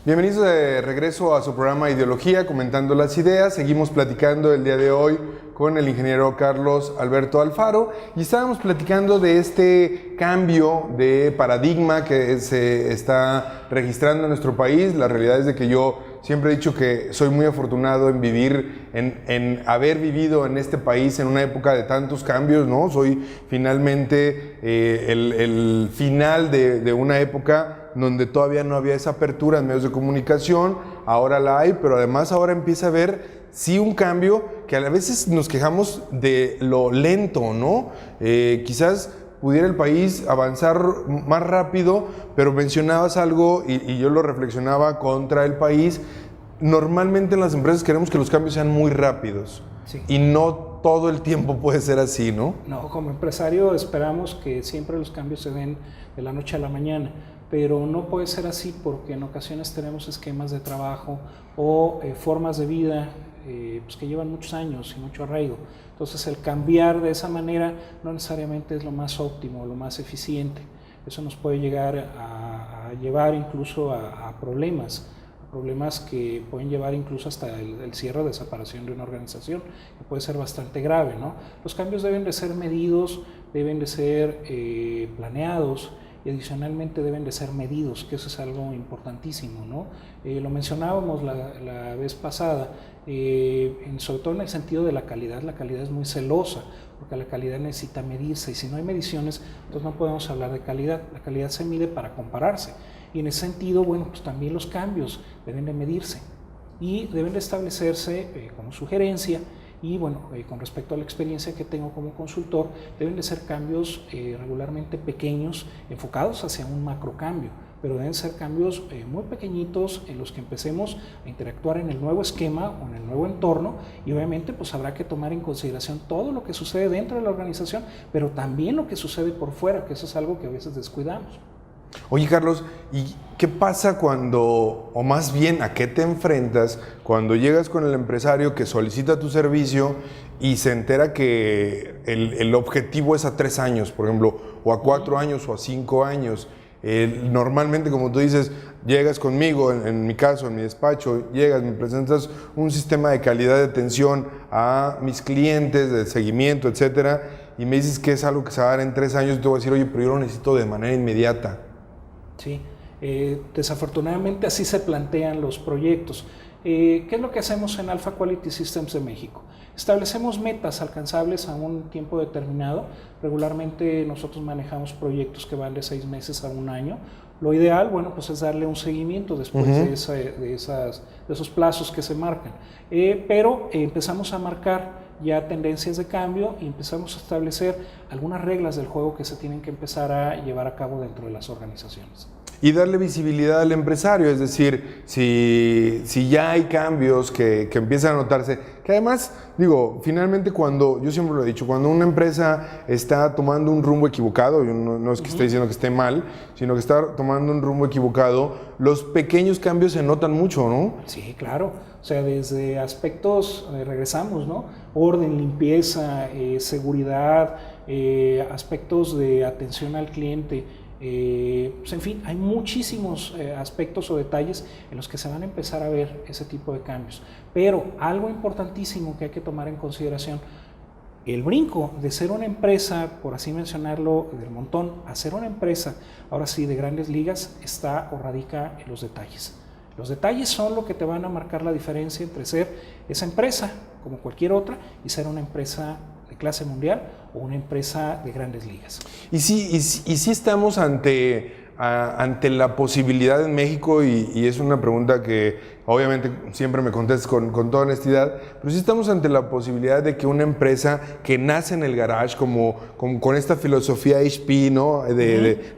Bienvenidos de regreso a su programa Ideología, comentando las ideas. Seguimos platicando el día de hoy con el ingeniero Carlos Alberto Alfaro y estábamos platicando de este cambio de paradigma que se está registrando en nuestro país. La realidad es de que yo siempre he dicho que soy muy afortunado en vivir, en haber vivido en este país en una época de tantos cambios, ¿no? Soy finalmente el final de una época donde todavía no había esa apertura en medios de comunicación, ahora la hay, pero además ahora empieza a haber sí un cambio que a veces nos quejamos de lo lento, ¿no? Quizás pudiera el país avanzar más rápido, pero mencionabas algo y yo lo reflexionaba contra el país. Normalmente en las empresas queremos que los cambios sean muy rápidos, sí, y no todo el tiempo puede ser así, ¿no? No, como empresario esperamos que siempre los cambios se den de la noche a la mañana, pero no puede ser así porque en ocasiones tenemos esquemas de trabajo o formas de vida pues que llevan muchos años y mucho arraigo. Entonces el cambiar de esa manera no necesariamente es lo más óptimo, lo más eficiente. Eso nos puede llegar a llevar incluso a problemas que pueden llevar incluso hasta el cierre o desaparición de una organización, que puede ser bastante grave, ¿no? Los cambios deben de ser medidos, deben de ser planeados, y adicionalmente deben de ser medidos, que eso es algo importantísimo, ¿no? Lo mencionábamos la vez pasada, sobre todo en el sentido de la calidad es muy celosa, porque la calidad necesita medirse, y si no hay mediciones, entonces no podemos hablar de calidad. La calidad se mide para compararse, y en ese sentido, bueno, pues también los cambios deben de medirse, y deben de establecerse como sugerencia. Y bueno, con respecto a la experiencia que tengo como consultor, deben de ser cambios regularmente pequeños, enfocados hacia un macro cambio, pero deben ser cambios muy pequeñitos en los que empecemos a interactuar en el nuevo esquema o en el nuevo entorno, y obviamente pues habrá que tomar en consideración todo lo que sucede dentro de la organización, pero también lo que sucede por fuera, que eso es algo que a veces descuidamos. Oye, Carlos, ¿y qué pasa cuando, o más bien, a qué te enfrentas cuando llegas con el empresario que solicita tu servicio y se entera que el objetivo es a 3 años, por ejemplo, o a 4 años o a 5 años? Normalmente, como tú dices, llegas conmigo, en mi caso, en mi despacho, llegas, me presentas un sistema de calidad de atención a mis clientes, de seguimiento, etcétera, y me dices que es algo que se va a dar en 3 años, y te voy a decir, oye, pero yo lo necesito de manera inmediata. Sí, desafortunadamente así se plantean los proyectos. ¿Qué es lo que hacemos en Alpha Quality Systems de México? Establecemos metas alcanzables a un tiempo determinado. Regularmente nosotros manejamos proyectos que van de 6 meses a 1 año. Lo ideal, bueno, pues es darle un seguimiento después de esos plazos que se marcan. Pero empezamos a marcar ya tendencias de cambio y empezamos a establecer algunas reglas del juego que se tienen que empezar a llevar a cabo dentro de las organizaciones. Y darle visibilidad al empresario, es decir, si ya hay cambios que empiezan a notarse, que además, digo, finalmente cuando, yo siempre lo he dicho, cuando una empresa está tomando un rumbo equivocado, yo no es que esté diciendo que esté mal, sino que está tomando un rumbo equivocado, los pequeños cambios se notan mucho, ¿no? Sí, claro, o sea, desde aspectos, regresamos, ¿no? Orden, limpieza, seguridad, aspectos de atención al cliente. Pues en fin, hay muchísimos aspectos o detalles en los que se van a empezar a ver ese tipo de cambios. Pero algo importantísimo que hay que tomar en consideración, el brinco de ser una empresa, por así mencionarlo, del montón, a ser una empresa, ahora sí, de grandes ligas, está o radica en los detalles. Los detalles son lo que te van a marcar la diferencia entre ser esa empresa, como cualquier otra, y ser una empresa de clase mundial o una empresa de grandes ligas. Y sí estamos ante la posibilidad en México, y es una pregunta que obviamente siempre me contestas con toda honestidad, pero sí estamos ante la posibilidad de que una empresa que nace en el garage, como con esta filosofía HP, ¿no?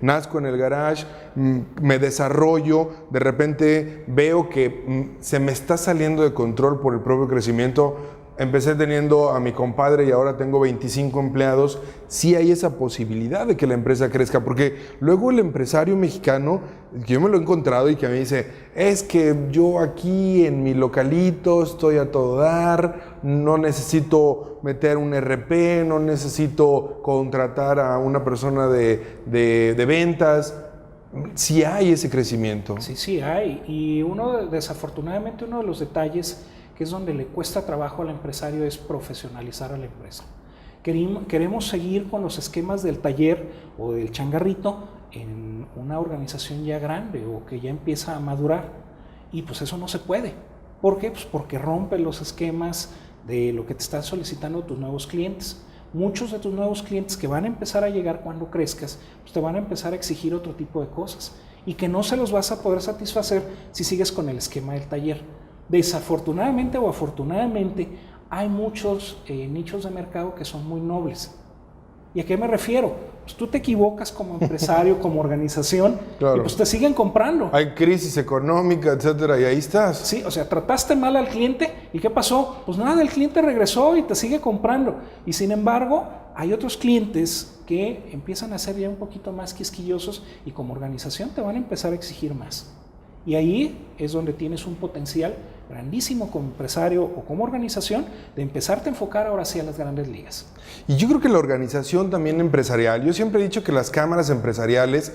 Nazco en el garage, me desarrollo, de repente veo que se me está saliendo de control por el propio crecimiento. Empecé teniendo a mi compadre y ahora tengo 25 empleados. Sí hay esa posibilidad de que la empresa crezca, porque luego el empresario mexicano, que yo me lo he encontrado y que me dice, es que yo aquí en mi localito estoy a todo dar, no necesito meter un RP, no necesito contratar a una persona de ventas. sí hay ese crecimiento. Sí, sí hay. Y desafortunadamente uno de los detalles que es donde le cuesta trabajo al empresario es profesionalizar a la empresa. Queremos seguir con los esquemas del taller o del changarrito en una organización ya grande o que ya empieza a madurar. Y pues eso no se puede. ¿Por qué? Pues porque rompe los esquemas de lo que te están solicitando tus nuevos clientes. Muchos de tus nuevos clientes que van a empezar a llegar cuando crezcas, pues te van a empezar a exigir otro tipo de cosas y que no se los vas a poder satisfacer si sigues con el esquema del taller. Desafortunadamente o afortunadamente, hay muchos nichos de mercado que son muy nobles. ¿Y a qué me refiero? Pues tú te equivocas como empresario, como organización, claro, y pues te siguen comprando. Hay crisis económica, etcétera, y ahí estás. Sí, o sea, trataste mal al cliente, ¿y qué pasó? Pues nada, el cliente regresó y te sigue comprando. Y sin embargo, hay otros clientes que empiezan a ser ya un poquito más quisquillosos y como organización te van a empezar a exigir más. Y ahí es donde tienes un potencial grandísimo como empresario o como organización de empezarte a enfocar ahora sí a las grandes ligas. Y yo creo que la organización también empresarial, yo siempre he dicho que las cámaras empresariales,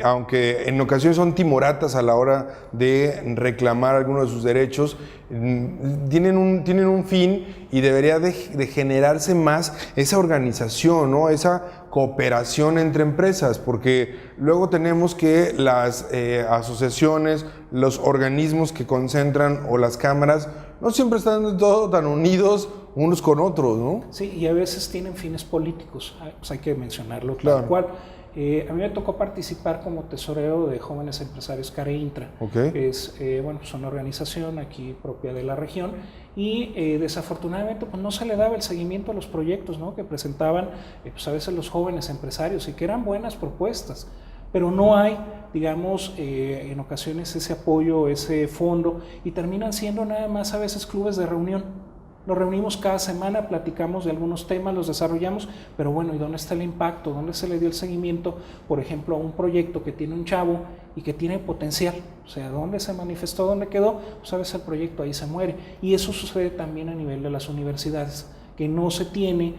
aunque en ocasiones son timoratas a la hora de reclamar algunos de sus derechos, tienen un fin y debería de generarse más esa organización, ¿no? Esa cooperación entre empresas, porque luego tenemos que las asociaciones, los organismos que concentran o las cámaras no siempre están todo tan unidos unos con otros, ¿no? Sí, y a veces tienen fines políticos, pues hay que mencionarlo claro, tal cual. A mí me tocó participar como tesorero de Jóvenes Empresarios CAREINTRA, okay, que es pues una organización aquí propia de la región, y desafortunadamente pues no se le daba el seguimiento a los proyectos, ¿no?, que presentaban pues a veces los jóvenes empresarios y que eran buenas propuestas, pero no hay, digamos, en ocasiones ese apoyo, ese fondo, y terminan siendo nada más a veces clubes de reunión. Nos reunimos cada semana, platicamos de algunos temas, los desarrollamos, pero bueno, ¿y dónde está el impacto? ¿Dónde se le dio el seguimiento, por ejemplo, a un proyecto que tiene un chavo y que tiene potencial? O sea, ¿dónde se manifestó? ¿Dónde quedó? Pues a veces el proyecto ahí se muere. Y eso sucede también a nivel de las universidades, que no se tiene,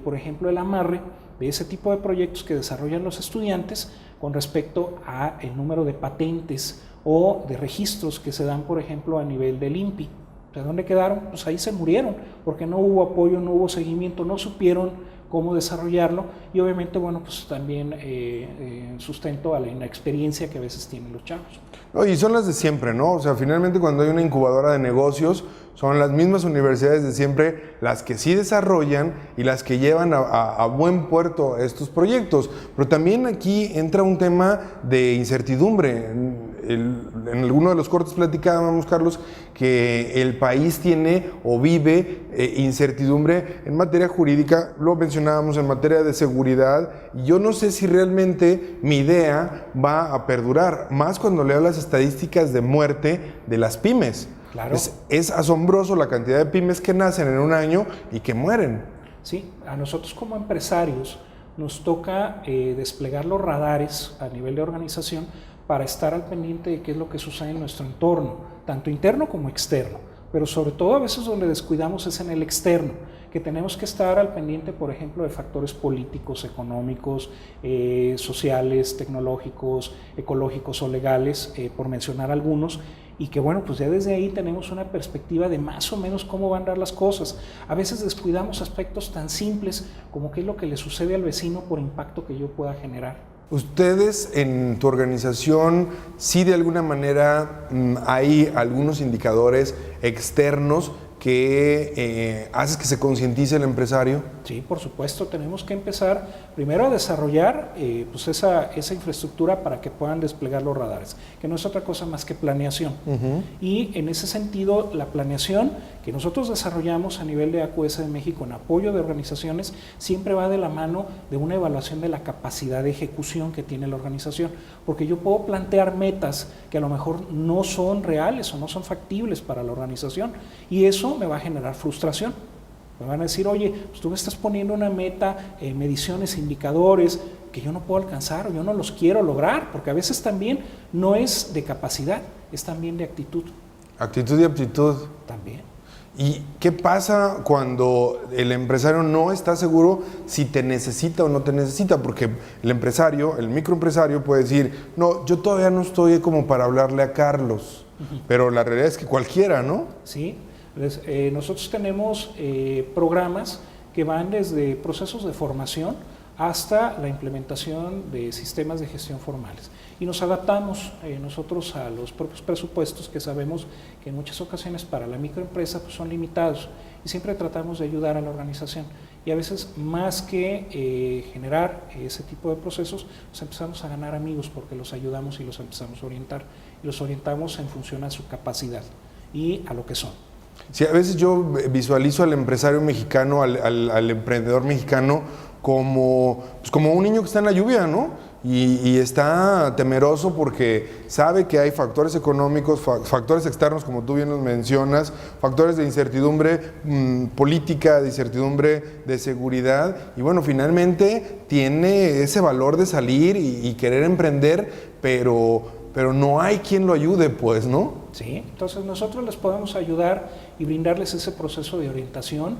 por ejemplo, el amarre de ese tipo de proyectos que desarrollan los estudiantes con respecto a el número de patentes o de registros que se dan, por ejemplo, a nivel del INPI. ¿De dónde quedaron? Pues ahí se murieron, porque no hubo apoyo, no hubo seguimiento, no supieron cómo desarrollarlo y obviamente, bueno, pues también sustento a la inexperiencia que a veces tienen los chavos. No, y son las de siempre, ¿no? O sea, finalmente cuando hay una incubadora de negocios, son las mismas universidades de siempre las que sí desarrollan y las que llevan a buen puerto estos proyectos. Pero también aquí entra un tema de incertidumbre. En alguno de los cortes platicábamos, Carlos, que el país tiene o vive incertidumbre en materia jurídica, lo mencionábamos en materia de seguridad, y yo no sé si realmente mi idea va a perdurar, más cuando leo las estadísticas de muerte de las pymes. Claro. Es asombroso la cantidad de pymes que nacen en un año y que mueren. Sí, a nosotros como empresarios nos toca desplegar los radares a nivel de organización para estar al pendiente de qué es lo que sucede en nuestro entorno, tanto interno como externo. Pero sobre todo a veces donde descuidamos es en el externo, que tenemos que estar al pendiente, por ejemplo, de factores políticos, económicos, sociales, tecnológicos, ecológicos o legales, por mencionar algunos, y que bueno, pues ya desde ahí tenemos una perspectiva de más o menos cómo van a andar las cosas. A veces descuidamos aspectos tan simples como qué es lo que le sucede al vecino por impacto que yo pueda generar. Ustedes en tu organización, sí de alguna manera hay algunos indicadores externos que haces que se concientice el empresario. Sí, por supuesto, tenemos que empezar primero a desarrollar pues esa infraestructura para que puedan desplegar los radares, que no es otra cosa más que planeación. Y en ese sentido, la planeación que nosotros desarrollamos a nivel de AQS de México en apoyo de organizaciones siempre va de la mano de una evaluación de la capacidad de ejecución que tiene la organización, porque yo puedo plantear metas que a lo mejor no son reales o no son factibles para la organización y eso me va a generar frustración. Me van a decir, oye, pues tú me estás poniendo una meta, mediciones, indicadores que yo no puedo alcanzar o yo no los quiero lograr, porque a veces también no es de capacidad, es también de actitud. Actitud y aptitud. También. ¿Y qué pasa cuando el empresario no está seguro si te necesita o no te necesita? Porque el empresario, el microempresario puede decir, no, yo todavía no estoy como para hablarle a Carlos, pero la realidad es que cualquiera, ¿no? Sí, nosotros tenemos programas que van desde procesos de formación hasta la implementación de sistemas de gestión formales. Y nos adaptamos nosotros a los propios presupuestos que sabemos que en muchas ocasiones para la microempresa pues, son limitados y siempre tratamos de ayudar a la organización. Y a veces más que generar ese tipo de procesos, nos empezamos a ganar amigos porque los ayudamos y los empezamos a orientar. Y los orientamos en función a su capacidad y a lo que son. Sí, a veces yo visualizo al empresario mexicano, al emprendedor mexicano, como un niño que está en la lluvia, ¿no? Y está temeroso porque sabe que hay factores económicos, factores externos, como tú bien los mencionas, factores de incertidumbre política, de incertidumbre de seguridad. Y bueno, finalmente tiene ese valor de salir y querer emprender, pero no hay quien lo ayude, pues, ¿no? Sí, entonces nosotros les podemos ayudar y brindarles ese proceso de orientación,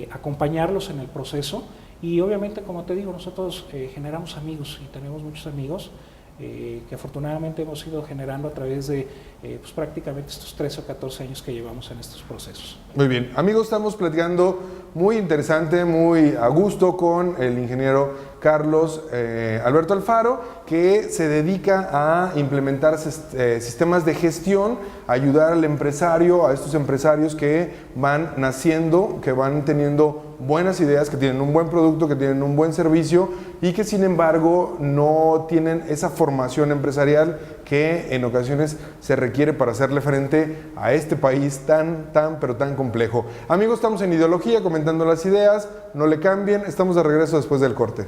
acompañarlos en el proceso. Y obviamente, como te digo, nosotros generamos amigos y tenemos muchos amigos que afortunadamente hemos ido generando a través de pues prácticamente estos 13 o 14 años que llevamos en estos procesos. Muy bien, amigos, estamos platicando muy interesante, muy a gusto con el ingeniero Carlos Alberto Alfaro, que se dedica a implementar sistemas de gestión, a ayudar al empresario, a estos empresarios que van naciendo, que van teniendo buenas ideas, que tienen un buen producto, que tienen un buen servicio y que sin embargo no tienen esa formación empresarial que en ocasiones se requiere para hacerle frente a este país pero tan complejo. Amigos, estamos en Ideología, comentando las ideas, no le cambien, estamos de regreso después del corte.